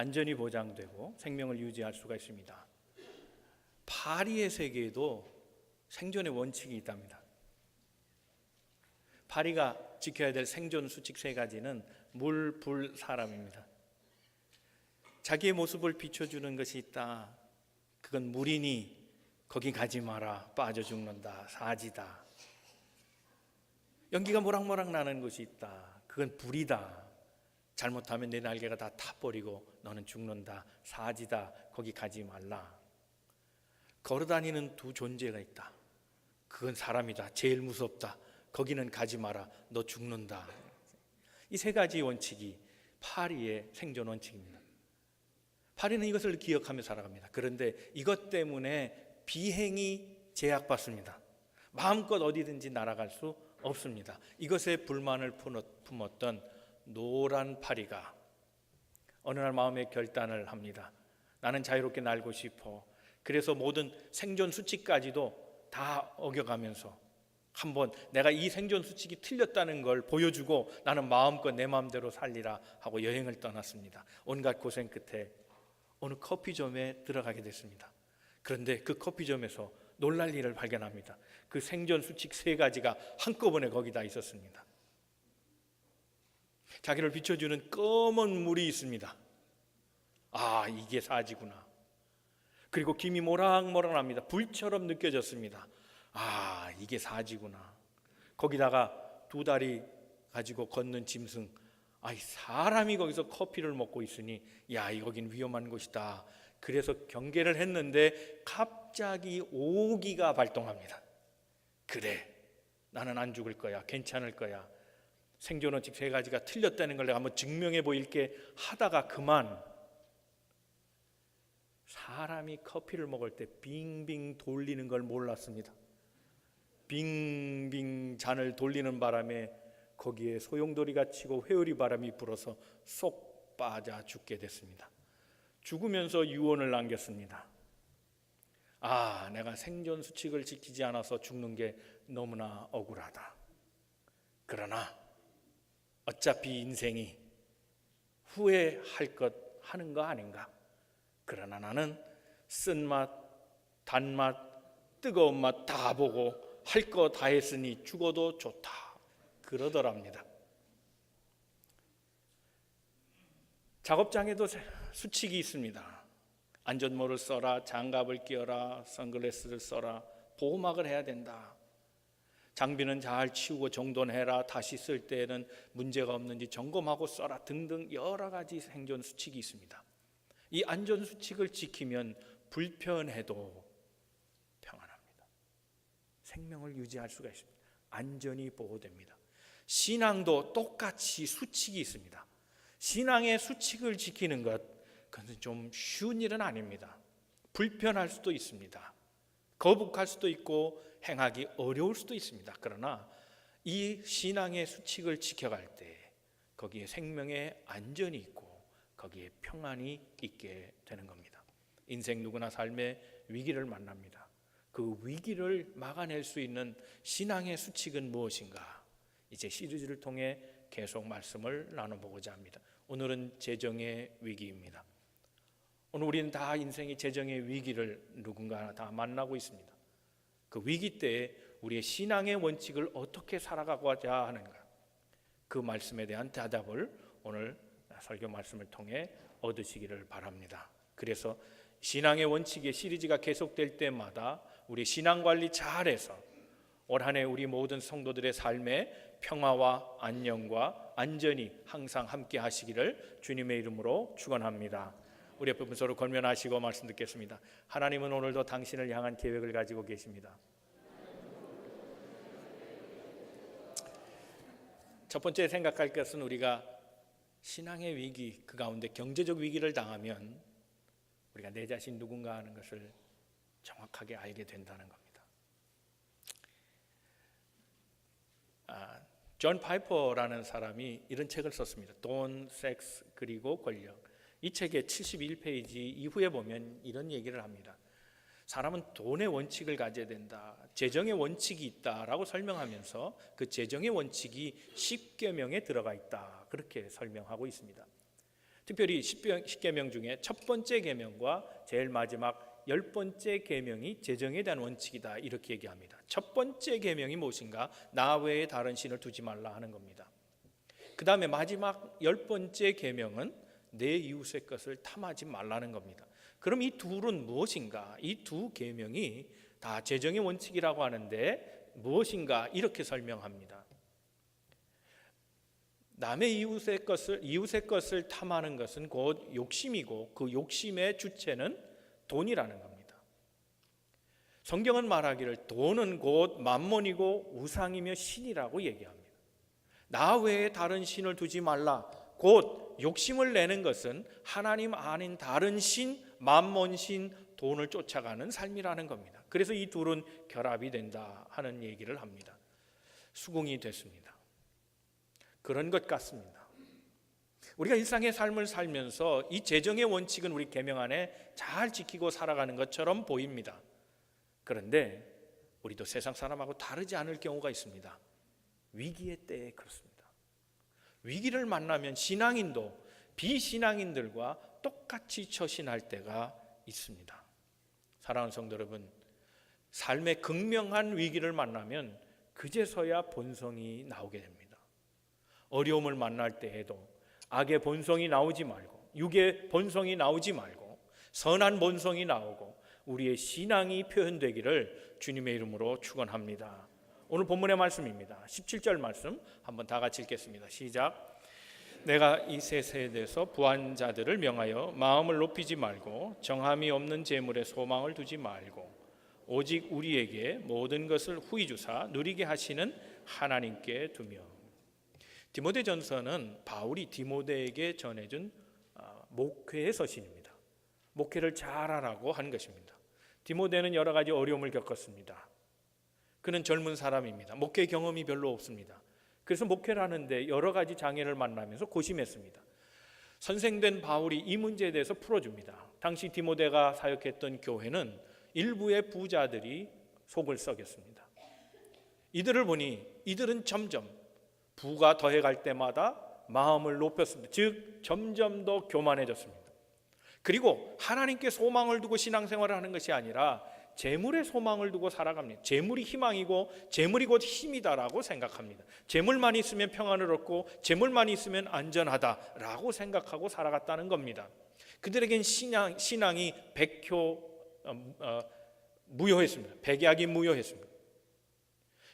안전이 보장되고 생명을 유지할 수가 있습니다. 파리의 세계에도 생존의 원칙이 있답니다. 파리가 지켜야 될 생존 수칙 3가지는 물, 불, 사람입니다. 자기의 모습을 비춰주는 것이 있다. 그건 물이니 거기 가지 마라. 빠져 죽는다. 사지다. 연기가 모락모락 나는 것이 있다. 그건 불이다. 잘못하면 내 날개가 다 타버리고 너는 죽는다. 사지다. 거기 가지 말라. 걸어다니는 두 존재가 있다. 그건 사람이다. 제일 무섭다. 거기는 가지 마라. 너 죽는다. 이 3가지 원칙이 파리의 생존 원칙입니다. 파리는 이것을 기억하며 살아갑니다. 그런데 이것 때문에 비행이 제약받습니다. 마음껏 어디든지 날아갈 수 없습니다. 이것에 불만을 품었던 노란 파리가 어느 날 마음의 결단을 합니다. 나는 자유롭게 날고 싶어. 그래서 모든 생존 수칙까지도 다 어겨가면서 한번 내가 이 생존 수칙이 틀렸다는 걸 보여주고 나는 마음껏 내 마음대로 살리라 하고 여행을 떠났습니다. 온갖 고생 끝에 어느 커피점에 들어가게 됐습니다. 그런데 그 커피점에서 놀랄 일을 발견합니다. 그 생존 수칙 3가지가 한꺼번에 거기다 있었습니다. 자기를 비춰주는 검은 물이 있습니다. 아, 이게 사지구나. 그리고 김이 모락모락합니다. 불처럼 느껴졌습니다. 아, 이게 사지구나. 거기다가 2 다리 가지고 걷는 짐승. 아, 사람이 거기서 커피를 먹고 있으니 야, 여긴 위험한 곳이다. 그래서 경계를 했는데 갑자기 오기가 발동합니다. 그래, 나는 안 죽을 거야. 괜찮을 거야. 생존 원칙 3가지가 틀렸다는 걸 내가 한번 증명해 보일게 하다가 그만. 사람이 커피를 먹을 때 빙빙 돌리는 걸 몰랐습니다. 빙빙 잔을 돌리는 바람에 거기에 소용돌이가 치고 회오리 바람이 불어서 쏙 빠져 죽게 됐습니다. 죽으면서 유언을 남겼습니다. 아, 내가 생존 수칙을 지키지 않아서 죽는 게 너무나 억울하다. 그러나 어차피 인생이 후회할 것 하는 거 아닌가. 그러나 나는 쓴맛, 단맛, 뜨거운 맛 다 보고 할 거 다 했으니 죽어도 좋다. 그러더랍니다. 작업장에도 수칙이 있습니다. 안전모를 써라, 장갑을 끼워라, 선글라스를 써라, 보호막을 해야 된다. 장비는 잘 치우고 정돈해라. 다시 쓸 때에는 문제가 없는지 점검하고 써라 등등 여러 가지 생존 수칙이 있습니다. 이 안전 수칙을 지키면 불편해도 평안합니다. 생명을 유지할 수가 있습니다. 안전이 보호됩니다. 신앙도 똑같이 수칙이 있습니다. 신앙의 수칙을 지키는 것, 그것은 좀 쉬운 일은 아닙니다. 불편할 수도 있습니다. 거북할 수도 있고 행하기 어려울 수도 있습니다. 그러나 이 신앙의 수칙을 지켜갈 때 거기에 생명의 안전이 있고 거기에 평안이 있게 되는 겁니다. 인생 누구나 삶의 위기를 만납니다. 그 위기를 막아낼 수 있는 신앙의 수칙은 무엇인가? 이제 시리즈를 통해 계속 말씀을 나눠보고자 합니다. 오늘은 재정의 위기입니다. 오늘 우리는 다 인생의 재정의 위기를 누군가 다 만나고 있습니다. 그 위기 때에 우리의 신앙의 원칙을 어떻게 살아가고자 하는가? 그 말씀에 대한 대답을 오늘 설교 말씀을 통해 얻으시기를 바랍니다. 그래서 신앙의 원칙의 시리즈가 계속될 때마다 우리 신앙관리 잘해서 올 한 해 우리 모든 성도들의 삶에 평화와 안녕과 안전이 항상 함께 하시기를 주님의 이름으로 축원합니다. 우리 옆에 분 서로 권면하시고 말씀 듣겠습니다. 하나님은 오늘도 당신을 향한 계획을 가지고 계십니다. 첫 번째 생각할 것은 우리가 신앙의 위기, 그 가운데 경제적 위기를 당하면 우리가 내 자신 누군가 하는 것을 정확하게 알게 된다는 겁니다. 존 파이퍼라는 사람이 이런 책을 썼습니다. 돈, 섹스, 그리고 권력. 이 책의 71페이지 이후에 보면 이런 얘기를 합니다. 사람은 돈의 원칙을 가져야 된다. 재정의 원칙이 있다라고 설명하면서 그 재정의 원칙이 10계명에 들어가 있다. 그렇게 설명하고 있습니다. 특별히 10계명 중에 첫 번째 계명과 제일 마지막 10번째 계명이 재정에 대한 원칙이다, 이렇게 얘기합니다. 첫 번째 계명이 무엇인가? 나 외에 다른 신을 두지 말라 하는 겁니다. 그 다음에 마지막 10번째 계명은 내 이웃의 것을 탐하지 말라는 겁니다. 그럼 이 둘은 무엇인가? 이 두 계명이 다 재정의 원칙이라고 하는데 무엇인가? 이렇게 설명합니다. 남의 이웃의 것을 탐하는 것은 곧 욕심이고, 그 욕심의 주체는 돈이라는 겁니다. 성경은 말하기를 돈은 곧 만몬이고 우상이며 신이라고 얘기합니다. 나 외에 다른 신을 두지 말라. 곧 욕심을 내는 것은 하나님 아닌 다른 신, 만몬신, 돈을 쫓아가는 삶이라는 겁니다. 그래서 이 둘은 결합이 된다 하는 얘기를 합니다. 수긍이 됐습니다. 그런 것 같습니다. 우리가 일상의 삶을 살면서 이 재정의 원칙은 우리 계명 안에 잘 지키고 살아가는 것처럼 보입니다. 그런데 우리도 세상 사람하고 다르지 않을 경우가 있습니다. 위기의 때에 그렇습니다. 위기를 만나면 신앙인도 비신앙인들과 똑같이 처신할 때가 있습니다. 사랑하는 성도 여러분, 삶의 극명한 위기를 만나면 그제서야 본성이 나오게 됩니다. 어려움을 만날 때에도 악의 본성이 나오지 말고, 육의 본성이 나오지 말고 선한 본성이 나오고 우리의 신앙이 표현되기를 주님의 이름으로 축원합니다. 오늘 본문의 말씀입니다. 17절 말씀 한번 다 같이 읽겠습니다. 시작. 내가 이 세 세대에서 부한 자들을 명하여 마음을 높이지 말고 정함이 없는 재물에 소망을 두지 말고 오직 우리에게 모든 것을 후히 주사 누리게 하시는 하나님께 두며. 디모데전서는 바울이 디모데에게 전해준 목회의 서신입니다. 목회를 잘하라고 한 것입니다. 디모데는 여러 가지 어려움을 겪었습니다. 그는 젊은 사람입니다. 목회 경험이 별로 없습니다. 그래서 목회를 하는데 여러 가지 장애를 만나면서 고심했습니다. 선생된 바울이 이 문제에 대해서 풀어줍니다. 당시 디모데가 사역했던 교회는 일부의 부자들이 속을 썩였습니다. 이들을 보니 이들은 점점 부가 더해갈 때마다 마음을 높였습니다. 즉 점점 더 교만해졌습니다. 그리고 하나님께 소망을 두고 신앙생활을 하는 것이 아니라 재물에 소망을 두고 살아갑니다. 재물이 희망이고 재물이 곧 힘이다라고 생각합니다. 재물만 있으면 평안을 얻고 재물만 있으면 안전하다라고 생각하고 살아갔다는 겁니다. 그들에겐 신앙이 무효했습니다. 백약이 무효했습니다.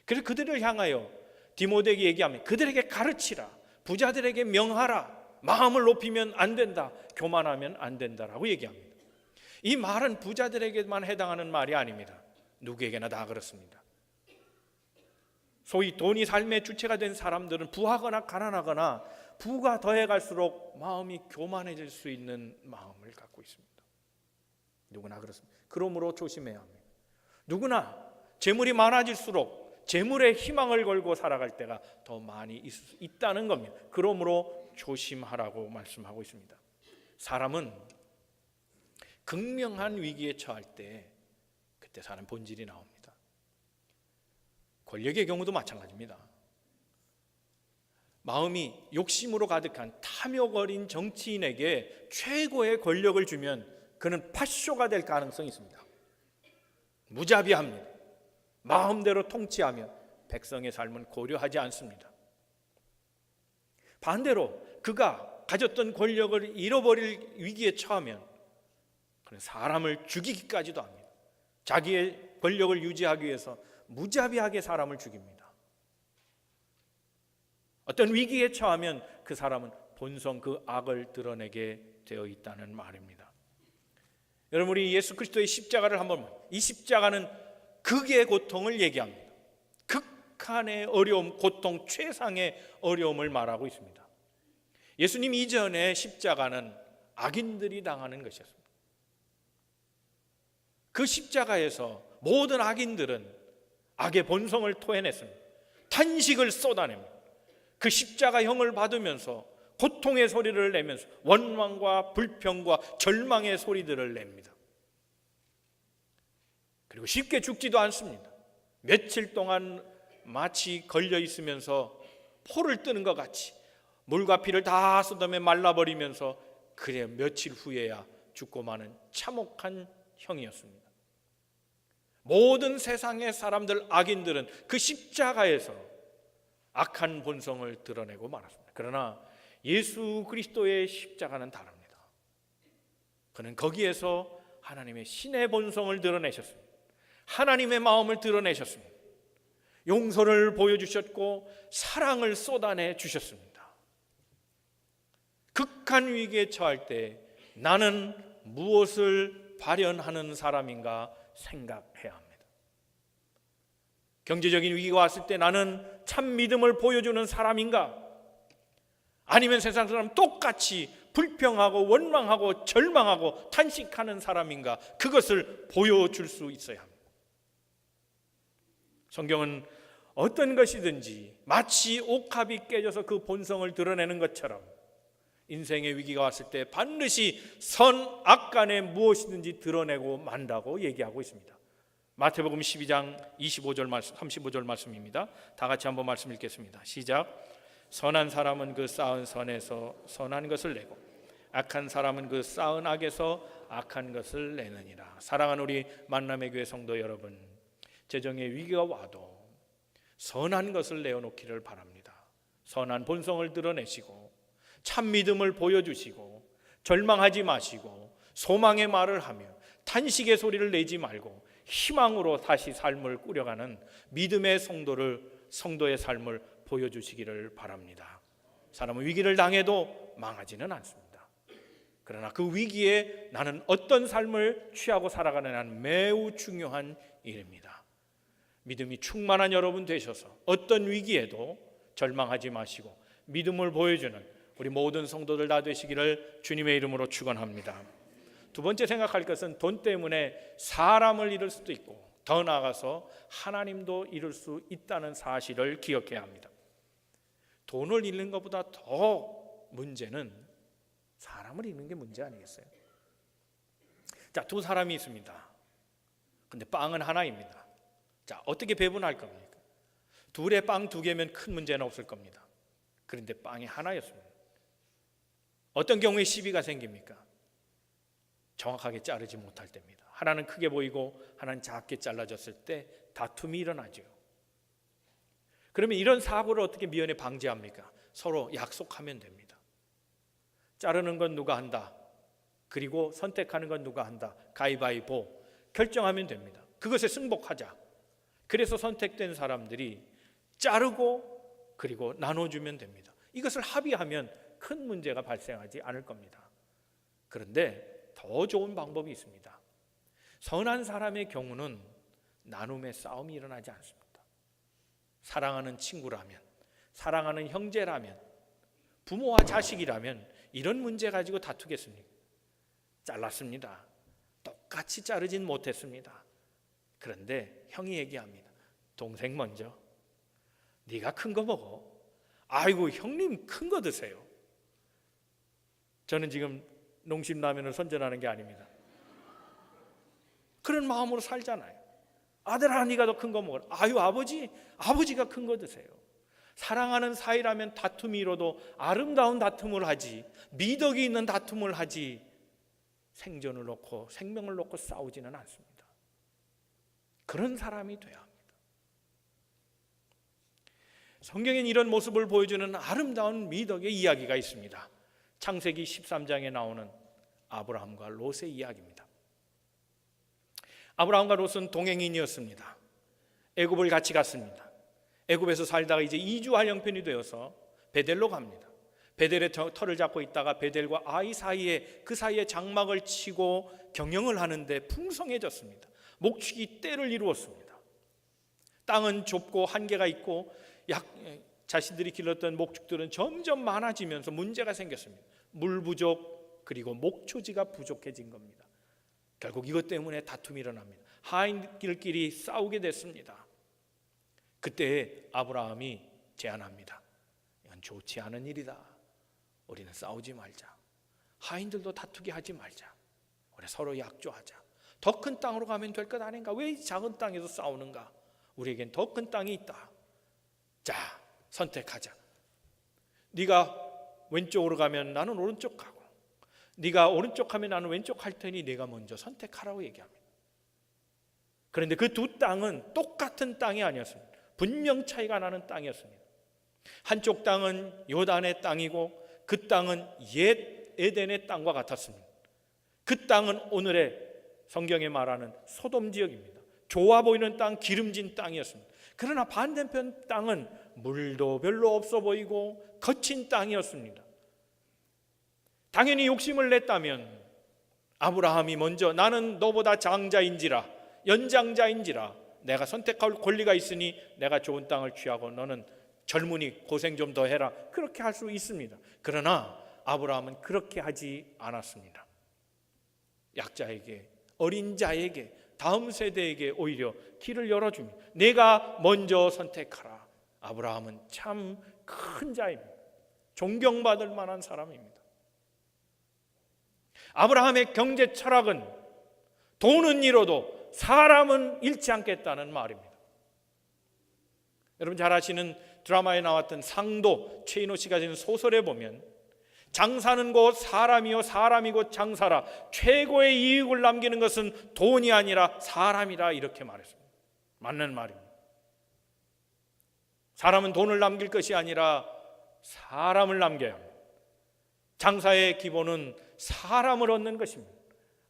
그래서 그들을 향하여 디모데에게 얘기합니다. 그들에게 가르치라. 부자들에게 명하라. 마음을 높이면 안 된다. 교만하면 안 된다라고 얘기합니다. 이 말은 부자들에게만 해당하는 말이 아닙니다. 누구에게나 다 그렇습니다. 소위 돈이 삶의 주체가 된 사람들은 부하거나 가난하거나 부가 더해갈수록 마음이 교만해질 수 있는 마음을 갖고 있습니다. 누구나 그렇습니다. 그러므로 조심해야 합니다. 누구나 재물이 많아질수록 재물에 희망을 걸고 살아갈 때가 더 많이 있다는 겁니다. 그러므로 조심하라고 말씀하고 있습니다. 사람은 극명한 위기에 처할 때 그때 사람 본질이 나옵니다. 권력의 경우도 마찬가지입니다. 마음이 욕심으로 가득한 탐욕 어린 정치인에게 최고의 권력을 주면 그는 파쇼가 될 가능성이 있습니다. 무자비합니다. 마음대로 통치하며 백성의 삶은 고려하지 않습니다. 반대로 그가 가졌던 권력을 잃어버릴 위기에 처하면 그는 사람을 죽이기까지도 합니다. 자기의 권력을 유지하기 위해서 무자비하게 사람을 죽입니다. 어떤 위기에 처하면 그 사람은 본성 그 악을 드러내게 되어 있다는 말입니다. 여러분, 우리 예수 그리스도의 십자가를 한번, 이 십자가는 극의 고통을 얘기합니다. 극한의 어려움, 고통, 최상의 어려움을 말하고 있습니다. 예수님 이전의 십자가는 악인들이 당하는 것이었습니다. 그 십자가에서 모든 악인들은 악의 본성을 토해냈습니다. 탄식을 쏟아냅니다. 그 십자가형을 받으면서 고통의 소리를 내면서 원망과 불평과 절망의 소리들을 냅니다. 그리고 쉽게 죽지도 않습니다. 며칠 동안 마치 걸려 있으면서 포를 뜨는 것 같이 물과 피를 다 쏟아내 말라버리면서 그래 며칠 후에야 죽고 마는 참혹한 형이었습니다. 모든 세상의 사람들, 악인들은 그 십자가에서 악한 본성을 드러내고 말았습니다. 그러나 예수 그리스도의 십자가는 다릅니다. 그는 거기에서 하나님의 신의 본성을 드러내셨습니다. 하나님의 마음을 드러내셨습니다. 용서를 보여주셨고 사랑을 쏟아내 주셨습니다. 극한 위기에 처할 때 나는 무엇을 발현하는 사람인가 생각해야 합니다. 경제적인 위기가 왔을 때 나는 참 믿음을 보여주는 사람인가? 아니면 세상 사람 똑같이 불평하고 원망하고 절망하고 탄식하는 사람인가? 그것을 보여줄 수 있어야 합니다. 성경은 어떤 것이든지 마치 옥합이 깨져서 그 본성을 드러내는 것처럼 인생의 위기가 왔을 때 반드시 선, 악 간에 무엇이든지 드러내고 만다고 얘기하고 있습니다. 마태복음 12장 25절 말씀, 35절 말씀입니다. 다 같이 한번 말씀 읽겠습니다. 시작. 선한 사람은 그 쌓은 선에서 선한 것을 내고 악한 사람은 그 쌓은 악에서 악한 것을 내느니라. 사랑하는 우리 만남의 교회 성도 여러분, 재정의 위기가 와도 선한 것을 내어놓기를 바랍니다. 선한 본성을 드러내시고 참 믿음을 보여주시고 절망하지 마시고 소망의 말을 하며 탄식의 소리를 내지 말고 희망으로 다시 삶을 꾸려가는 믿음의 성도의 삶을 보여주시기를 바랍니다. 사람은 위기를 당해도 망하지는 않습니다. 그러나 그 위기에 나는 어떤 삶을 취하고 살아가느냐는 매우 중요한 일입니다. 믿음이 충만한 여러분 되셔서 어떤 위기에도 절망하지 마시고 믿음을 보여주는 우리 모든 성도들 다 되시기를 주님의 이름으로 축원합니다. 두 번째 생각할 것은 돈 때문에 사람을 잃을 수도 있고 더 나아가서 하나님도 잃을 수 있다는 사실을 기억해야 합니다. 돈을 잃는 것보다 더 문제는 사람을 잃는 게 문제 아니겠어요? 자, 두 사람이 있습니다. 근데 빵은 하나입니다. 자, 어떻게 배분할 겁니까? 둘의 빵 두 개면 큰 문제는 없을 겁니다. 그런데 빵이 하나였습니다. 어떤 경우에 시비가 생깁니까? 정확하게 자르지 못할 때입니다. 하나는 크게 보이고 하나는 작게 잘라졌을 때 다툼이 일어나죠. 그러면 이런 사고를 어떻게 미연에 방지합니까? 서로 약속하면 됩니다. 자르는 건 누가 한다. 그리고 선택하는 건 누가 한다. 가위바위보 결정하면 됩니다. 그것에 승복하자. 그래서 선택된 사람들이 자르고 그리고 나눠주면 됩니다. 이것을 합의하면 큰 문제가 발생하지 않을 겁니다. 그런데 더 좋은 방법이 있습니다. 선한 사람의 경우는 나눔의 싸움이 일어나지 않습니다. 사랑하는 친구라면, 사랑하는 형제라면, 부모와 자식이라면 이런 문제 가지고 다투겠습니까? 잘랐습니다. 똑같이 자르진 못했습니다. 그런데 형이 얘기합니다. 동생 먼저. 네가 큰 거 먹어. 아이고 형님 큰 거 드세요. 저는 지금 농심라면을 선전하는 게 아닙니다. 그런 마음으로 살잖아요. 아들아 네가 더 큰 거 먹어라. 아유 아버지가 큰 거 드세요. 사랑하는 사이라면 다툼이 일어도 아름다운 다툼을 하지, 미덕이 있는 다툼을 하지, 생존을 놓고 생명을 놓고 싸우지는 않습니다. 그런 사람이 돼야 합니다. 성경엔 이런 모습을 보여주는 아름다운 미덕의 이야기가 있습니다. 창세기 13장에 나오는 아브라함과 롯의 이야기입니다. 아브라함과 롯은 동행인이었습니다. 애굽을 같이 갔습니다. 애굽에서 살다가 이제 이주할 형편이 되어서 베델로 갑니다. 베델의 터를 잡고 있다가 베델과 아이 사이에 그 사이에 장막을 치고 경영을 하는데 풍성해졌습니다. 목축이 때를 이루었습니다. 땅은 좁고 한계가 있고 자신들이 길렀던 목축들은 점점 많아지면서 문제가 생겼습니다. 물 부족 그리고 목초지가 부족해진 겁니다. 결국 이것 때문에 다툼이 일어납니다. 하인들끼리 싸우게 됐습니다. 그때 아브라함이 제안합니다. 이건 좋지 않은 일이다. 우리는 싸우지 말자. 하인들도 다투게 하지 말자. 우리 서로 약조하자. 더 큰 땅으로 가면 될 것 아닌가? 왜 이 작은 땅에서 싸우는가? 우리에겐 더 큰 땅이 있다. 자, 선택하자. 네가 왼쪽으로 가면 나는 오른쪽 가고, 네가 오른쪽 하면 나는 왼쪽 할 테니 네가 먼저 선택하라고 얘기합니다. 그런데 그 두 땅은 똑같은 땅이 아니었습니다. 분명 차이가 나는 땅이었습니다. 한쪽 땅은 요단의 땅이고 그 땅은 옛 에덴의 땅과 같았습니다. 그 땅은 오늘의 성경에 말하는 소돔 지역입니다. 좋아 보이는 땅, 기름진 땅이었습니다. 그러나 반대편 땅은 물도 별로 없어 보이고 거친 땅이었습니다. 당연히 욕심을 냈다면 아브라함이 먼저 나는 너보다 장자인지라 연장자인지라 내가 선택할 권리가 있으니 내가 좋은 땅을 취하고 너는 젊으니 고생 좀 더 해라, 그렇게 할 수 있습니다. 그러나 아브라함은 그렇게 하지 않았습니다. 약자에게, 어린 자에게, 다음 세대에게 오히려 길을 열어줍니다. 내가 먼저 선택하라. 아브라함은 참 큰 자입니다. 존경받을 만한 사람입니다. 아브라함의 경제 철학은 돈은 잃어도 사람은 잃지 않겠다는 말입니다. 여러분 잘 아시는 드라마에 나왔던 상도, 최인호 씨가 지은 소설에 보면 장사는 곧 사람이요 사람이 곧 장사라, 최고의 이익을 남기는 것은 돈이 아니라 사람이라, 이렇게 말했습니다. 맞는 말입니다. 사람은 돈을 남길 것이 아니라 사람을 남겨야 합니다. 장사의 기본은 사람을 얻는 것입니다.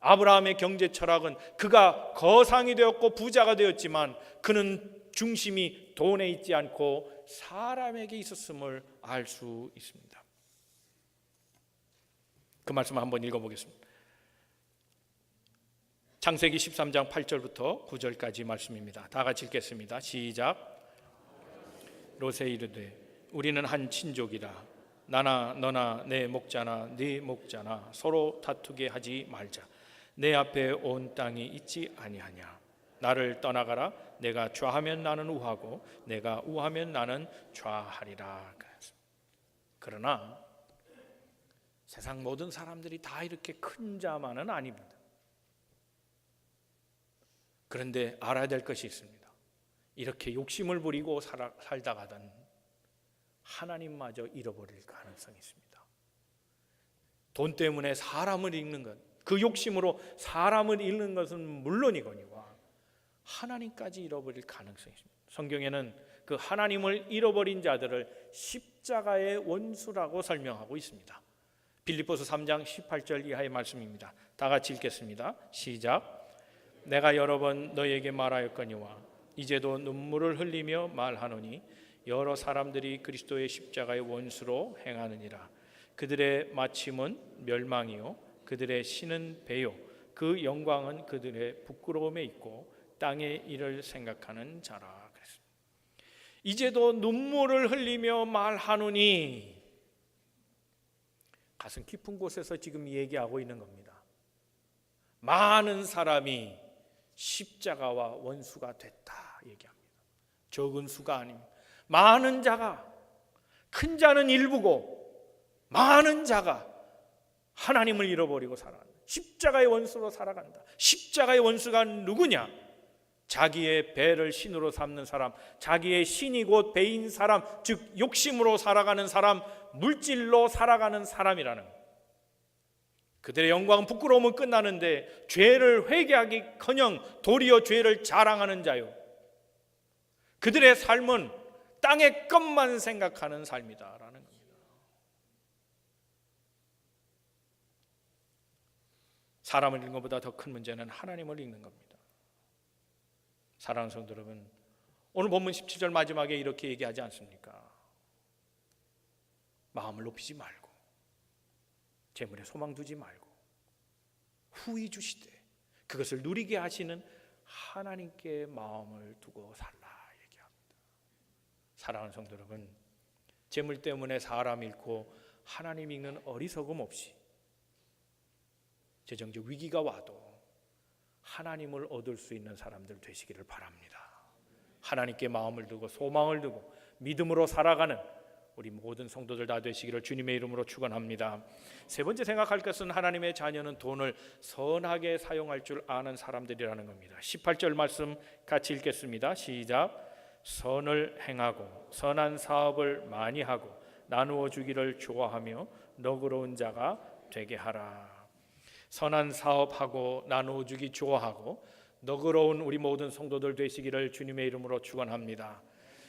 아브라함의 경제 철학은 그가 거상이 되었고 부자가 되었지만 그는 중심이 돈에 있지 않고 사람에게 있었음을 알 수 있습니다. 그 말씀 한번 읽어보겠습니다. 창세기 13장 8절부터 9절까지 말씀입니다. 다 같이 읽겠습니다. 시작. 롯에 이르되 우리는 한 친족이라. 나나 너나 내 목자나 네 목자나 서로 다투게 하지 말자. 내 앞에 온 땅이 있지 아니하냐. 나를 떠나가라. 내가 좌하면 나는 우하고 내가 우하면 나는 좌하리라. 그러나 세상 모든 사람들이 다 이렇게 큰 자만은 아닙니다. 그런데 알아야 될 것이 있습니다. 이렇게 욕심을 부리고 살다가던 하나님마저 잃어버릴 가능성이 있습니다. 돈 때문에 사람을 잃는 것, 그 욕심으로 사람을 잃는 것은 물론이거니와 하나님까지 잃어버릴 가능성이 있습니다. 성경에는 그 하나님을 잃어버린 자들을 십자가의 원수라고 설명하고 있습니다. 빌립보서 3장 18절 이하의 말씀입니다. 다 같이 읽겠습니다. 시작. 내가 여러 번 너에게 말하였거니와 이제도 눈물을 흘리며 말하노니 여러 사람들이 그리스도의 십자가의 원수로 행하느니라. 그들의 마침은 멸망이요 그들의 신은 배요 그 영광은 그들의 부끄러움에 있고 땅의 일을 생각하는 자라. 그랬습니다. 이제도 눈물을 흘리며 말하노니, 가슴 깊은 곳에서 지금 얘기하고 있는 겁니다. 많은 사람이 십자가와 원수가 됐다 얘기합니다. 적은 수가 아닙니다. 많은 자가, 큰 자는 일부고 많은 자가 하나님을 잃어버리고 살아간다. 십자가의 원수로 살아간다. 십자가의 원수가 누구냐? 자기의 배를 신으로 삼는 사람, 자기의 신이 곧 배인 사람, 즉 욕심으로 살아가는 사람, 물질로 살아가는 사람이라는 것. 그들의 영광은 부끄러움은 끝나는데 죄를 회개하기커녕 도리어 죄를 자랑하는 자요, 그들의 삶은 땅의 것만 생각하는 삶이다라는 겁니다. 사람을 잃는 것보다 더 큰 문제는 하나님을 잃는 겁니다. 사랑하는 성도 여러분, 오늘 본문 17절 마지막에 이렇게 얘기하지 않습니까? 마음을 높이지 말고 재물에 소망 두지 말고 후히 주시되 그것을 누리게 하시는 하나님께 마음을 두고 살라 얘기합니다. 사랑하는 성도 여러분, 재물 때문에 사람 잃고 하나님 잃는 어리석음 없이 재정적 위기가 와도 하나님을 얻을 수 있는 사람들 되시기를 바랍니다. 하나님께 마음을 두고 소망을 두고 믿음으로 살아가는 우리 모든 성도들 다 되시기를 주님의 이름으로 축원합니다. 세 번째 생각할 것은 하나님의 자녀는 돈을 선하게 사용할 줄 아는 사람들이라는 겁니다. 18절 말씀 같이 읽겠습니다. 시작. 선을 행하고 선한 사업을 많이 하고 나누어 주기를 좋아하며 너그러운 자가 되게 하라. 선한 사업하고 나누어 주기 좋아하고 너그러운 우리 모든 성도들 되시기를 주님의 이름으로 축원합니다.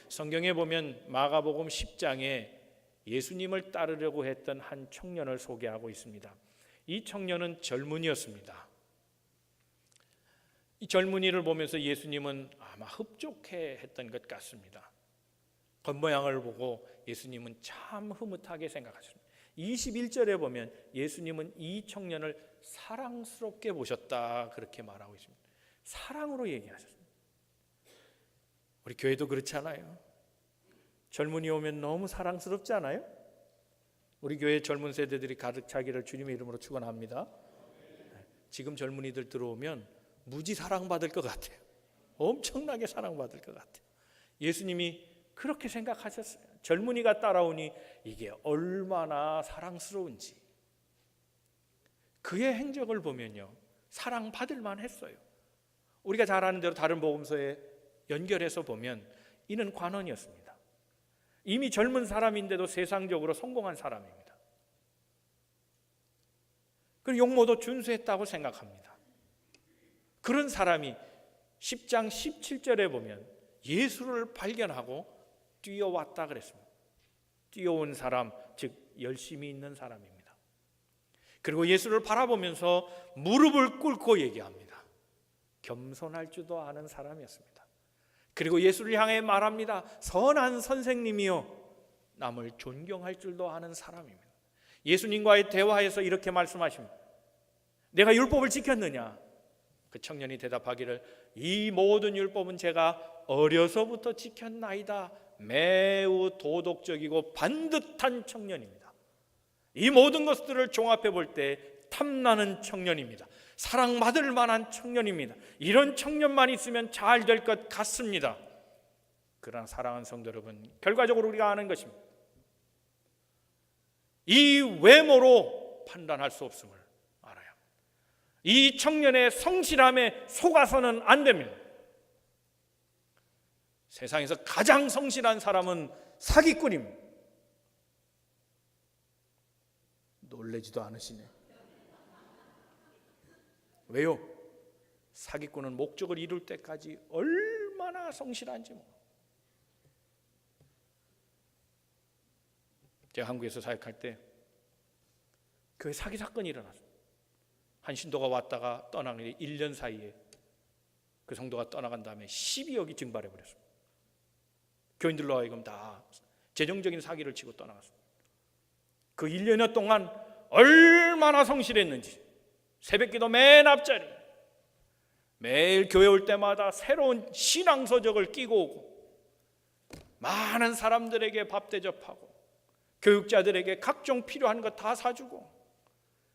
성경에 보면 마가복음 10장에 예수님을 따르려고 했던 한 청년을 소개하고 있습니다. 이 청년은 젊은이였습니다. 이 젊은이를 보면서 예수님은 아마 흡족해 했던 것 같습니다. 겉모양을 보고 예수님은 참 흐뭇하게 생각하셨습니다. 21절에 보면 예수님은 이 청년을 사랑스럽게 보셨다 그렇게 말하고 있습니다. 사랑으로 얘기하셨습니다. 우리 교회도 그렇지 않아요? 젊은이 오면 너무 사랑스럽지 않아요? 우리 교회 젊은 세대들이 가득 차기를 주님의 이름으로 축원합니다. 지금 젊은이들 들어오면 무지 사랑받을 것 같아요. 엄청나게 사랑받을 것 같아요. 예수님이 그렇게 생각하셨어요. 젊은이가 따라오니 이게 얼마나 사랑스러운지. 그의 행적을 보면요, 사랑받을 만했어요. 우리가 잘 아는 대로 다른 복음서에 연결해서 보면 이는 관원이었습니다. 이미 젊은 사람인데도 세상적으로 성공한 사람입니다. 그리고 용모도 준수했다고 생각합니다. 그런 사람이 10장 17절에 보면 예수를 발견하고 뛰어왔다 그랬습니다. 뛰어온 사람, 즉 열심히 있는 사람입니다. 그리고 예수를 바라보면서 무릎을 꿇고 얘기합니다. 겸손할 줄도 아는 사람이었습니다. 그리고 예수를 향해 말합니다. 선한 선생님이요, 남을 존경할 줄도 아는 사람입니다. 예수님과의 대화에서 이렇게 말씀하십니다. 내가 율법을 지켰느냐? 그 청년이 대답하기를 이 모든 율법은 제가 어려서부터 지켰나이다. 매우 도덕적이고 반듯한 청년입니다. 이 모든 것들을 종합해 볼 때 탐나는 청년입니다. 사랑받을 만한 청년입니다. 이런 청년만 있으면 잘 될 것 같습니다. 그러나 사랑하는 성도 여러분, 결과적으로 우리가 아는 것입니다. 이 외모로 판단할 수 없음을 알아야 합니다. 이 청년의 성실함에 속아서는 안 됩니다. 세상에서 가장 성실한 사람은 사기꾼입니다. 놀라지도 않으시네. 왜요? 사기꾼은 목적을 이룰 때까지 얼마나 성실한지 뭐. 제가 한국에서 사역할 때 교회 사기 사건이 일어났어요. 한 신도가 왔다가 떠나는 1년 사이에 그 성도가 떠나간 다음에 12억이 증발해 버렸습니다. 교인들로 하여금 다 재정적인 사기를 치고 떠나갔습니다. 그 1년여 동안 얼마나 성실했는지, 새벽기도 맨 앞자리, 매일 교회 올 때마다 새로운 신앙서적을 끼고 오고, 많은 사람들에게 밥 대접하고, 교육자들에게 각종 필요한 것 다 사주고,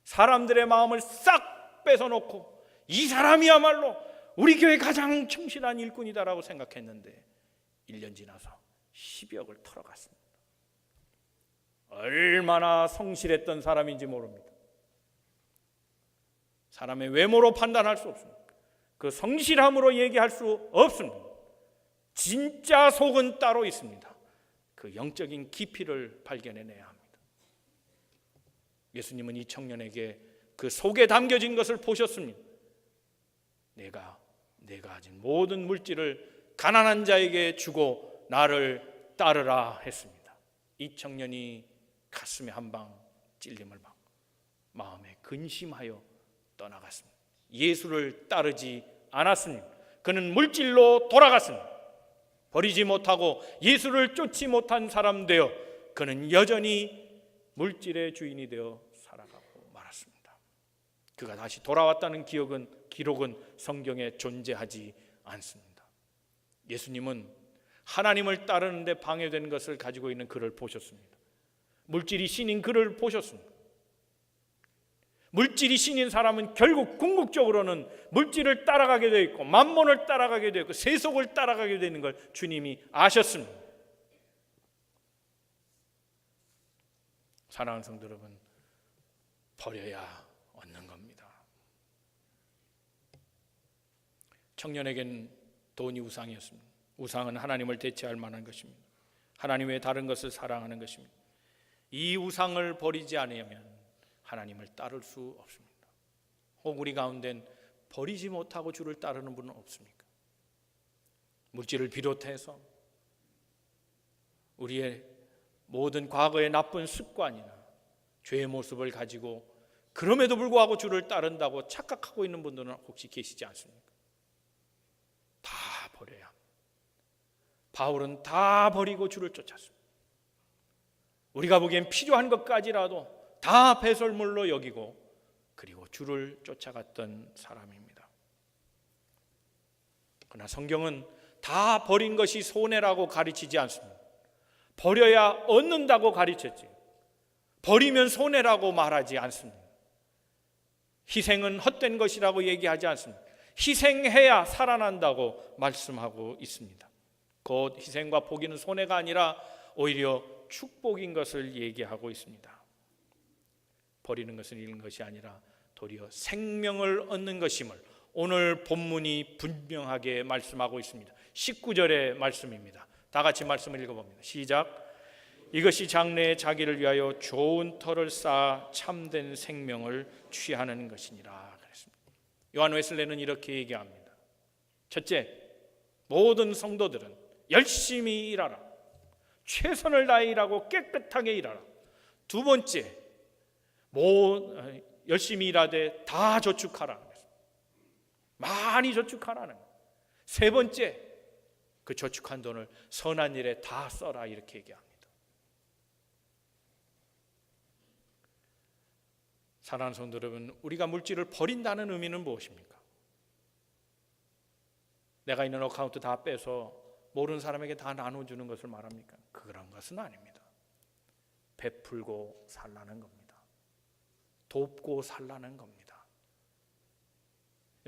사람들의 마음을 싹 뺏어놓고 이 사람이야말로 우리 교회 가장 충실한 일꾼이다라고 생각했는데 1년 지나서 10억을 털어갔습니다. 얼마나 성실했던 사람인지 모릅니다. 사람의 외모로 판단할 수 없습니다. 그 성실함으로 얘기할 수 없습니다. 진짜 속은 따로 있습니다. 그 영적인 깊이를 발견해내야 합니다. 예수님은 이 청년에게 그 속에 담겨진 것을 보셨습니다. 내가 가진 모든 물질을 가난한 자에게 주고 나를 따르라 했습니다. 이 청년이 가슴에 한 방 찔림을 받고 마음에 근심하여 떠나갔습니다. 예수를 따르지 않았습니다. 그는 물질로 돌아갔습니다. 버리지 못하고 예수를 쫓지 못한 사람 되어 그는 여전히 물질의 주인이 되어 살아가고 말았습니다. 그가 다시 돌아왔다는 기록은 성경에 존재하지 않습니다. 예수님은 하나님을 따르는데 방해되는 것을 가지고 있는 그를 보셨습니다. 물질이 신인 그를 보셨습니다. 물질이 신인 사람은 결국 궁극적으로는 물질을 따라가게 되어 있고 만몬을 따라가게 되어 있고 세속을 따라가게 되는 걸 주님이 아셨습니다. 사랑하는 성도 여러분, 버려야 얻는 겁니다. 청년에겐 돈이 우상이었습니다. 우상은 하나님을 대체할 만한 것입니다. 하나님 외에 다른 것을 사랑하는 것입니다. 이 우상을 버리지 않으면 하나님을 따를 수 없습니다. 혹 우리 가운데는 버리지 못하고 주를 따르는 분은 없습니까? 물질을 비롯해서 우리의 모든 과거의 나쁜 습관이나 죄의 모습을 가지고 그럼에도 불구하고 주를 따른다고 착각하고 있는 분들은 혹시 계시지 않습니까? 다 버려야 합니다. 바울은 다 버리고 주를 쫓았습니다. 우리가 보기엔 필요한 것까지라도 다 배설물로 여기고 그리고 주를 쫓아갔던 사람입니다. 그러나 성경은 다 버린 것이 손해라고 가르치지 않습니다. 버려야 얻는다고 가르쳤지 버리면 손해라고 말하지 않습니다. 희생은 헛된 것이라고 얘기하지 않습니다. 희생해야 살아난다고 말씀하고 있습니다. 곧 희생과 포기는 손해가 아니라 오히려 축복인 것을 얘기하고 있습니다. 버리는 것은 잃는 것이 아니라 도리어 생명을 얻는 것임을 오늘 본문이 분명하게 말씀하고 있습니다. 19절의 말씀입니다. 다 같이 말씀을 읽어봅니다. 시작. 이것이 장래에 자기를 위하여 좋은 터를 쌓아 참된 생명을 취하는 것이니라 그랬습니다. 요한 웨슬레는 이렇게 얘기합니다. 첫째, 모든 성도들은 열심히 일하라. 최선을 다해 일하고 깨끗하게 일하라. 두 번째, 열심히 일하되 다 저축하라. 많이 저축하라는 거예요. 세 번째, 그 저축한 돈을 선한 일에 다 써라 이렇게 얘기합니다. 사랑하는 성도 여러분, 우리가 물질을 버린다는 의미는 무엇입니까? 내가 있는 어카운트 다 빼서 모르는 사람에게 다 나눠주는 것을 말합니까? 그런 것은 아닙니다. 베풀고 살라는 겁니다. 돕고 살라는 겁니다.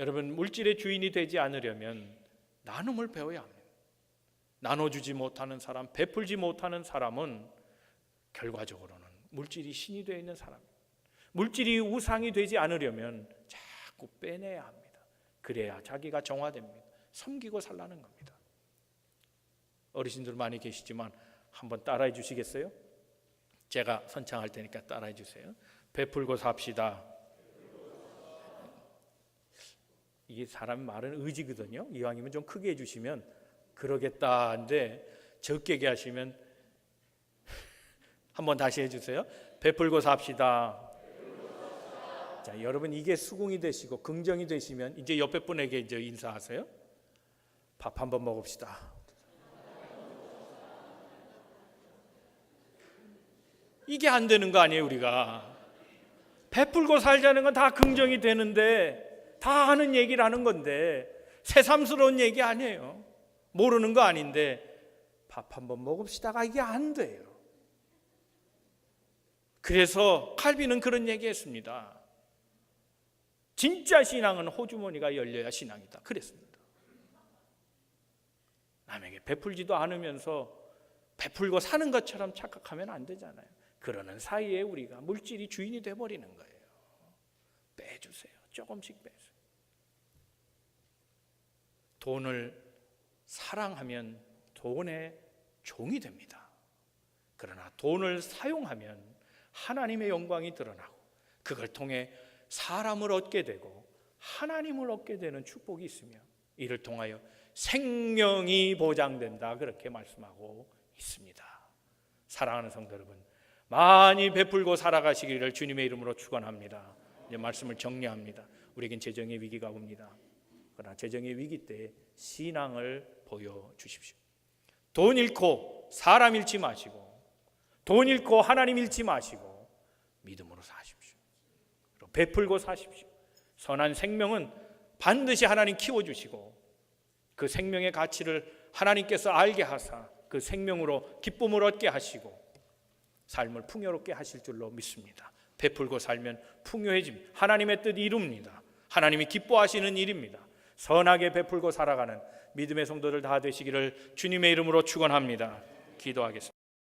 여러분, 물질의 주인이 되지 않으려면 나눔을 배워야 합니다. 나눠주지 못하는 사람, 베풀지 못하는 사람은 결과적으로는 물질이 신이 되어 있는 사람입니다. 물질이 우상이 되지 않으려면 자꾸 빼내야 합니다. 그래야 자기가 정화됩니다. 섬기고 살라는 겁니다. 어르신들 많이 계시지만 한번 따라해 주시겠어요? 제가 선창할 테니까 따라해 주세요. 베풀고 삽시다. 이게 사람 말은 의지거든요. 이왕이면 좀 크게 해주시면 그러겠다 한데 적게 얘기하시면 한번 다시 해주세요. 베풀고 삽시다. 자, 여러분 이게 수긍이 되시고 긍정이 되시면 이제 옆에 분에게 이제 인사하세요. 밥 한번 먹읍시다. 이게 안 되는 거 아니에요? 우리가 베풀고 살자는 건 다 긍정이 되는데 다 하는 얘기를 하는 건데 새삼스러운 얘기 아니에요. 모르는 거 아닌데 밥 한번 먹읍시다가 이게 안 돼요. 그래서 칼빈은 그런 얘기했습니다. 진짜 신앙은 호주머니가 열려야 신앙이다 그랬습니다. 남에게 베풀지도 않으면서 베풀고 사는 것처럼 착각하면 안 되잖아요. 그러는 사이에 우리가 물질이 주인이 돼버리는 거예요. 빼주세요. 조금씩 빼세요. 돈을 사랑하면 돈의 종이 됩니다. 그러나 돈을 사용하면 하나님의 영광이 드러나고 그걸 통해 사람을 얻게 되고 하나님을 얻게 되는 축복이 있으며 이를 통하여 생명이 보장된다 그렇게 말씀하고 있습니다. 사랑하는 성도 여러분, 많이 베풀고 살아가시기를 주님의 이름으로 축원합니다. 이제 말씀을 정리합니다. 우리에겐 재정의 위기가 옵니다. 그러나 재정의 위기 때 신앙을 보여주십시오. 돈 잃고 사람 잃지 마시고 돈 잃고 하나님 잃지 마시고 믿음으로 사십시오. 베풀고 사십시오. 선한 생명은 반드시 하나님 키워주시고 그 생명의 가치를 하나님께서 알게 하사 그 생명으로 기쁨을 얻게 하시고 삶을 풍요롭게 하실 줄로 믿습니다. 베풀고 살면 풍요해집니다. 하나님의 뜻 이룹니다. 하나님이 기뻐하시는 일입니다. 선하게 베풀고 살아가는 믿음의 성도들 다 되시기를 주님의 이름으로 축원합니다. 기도하겠습니다.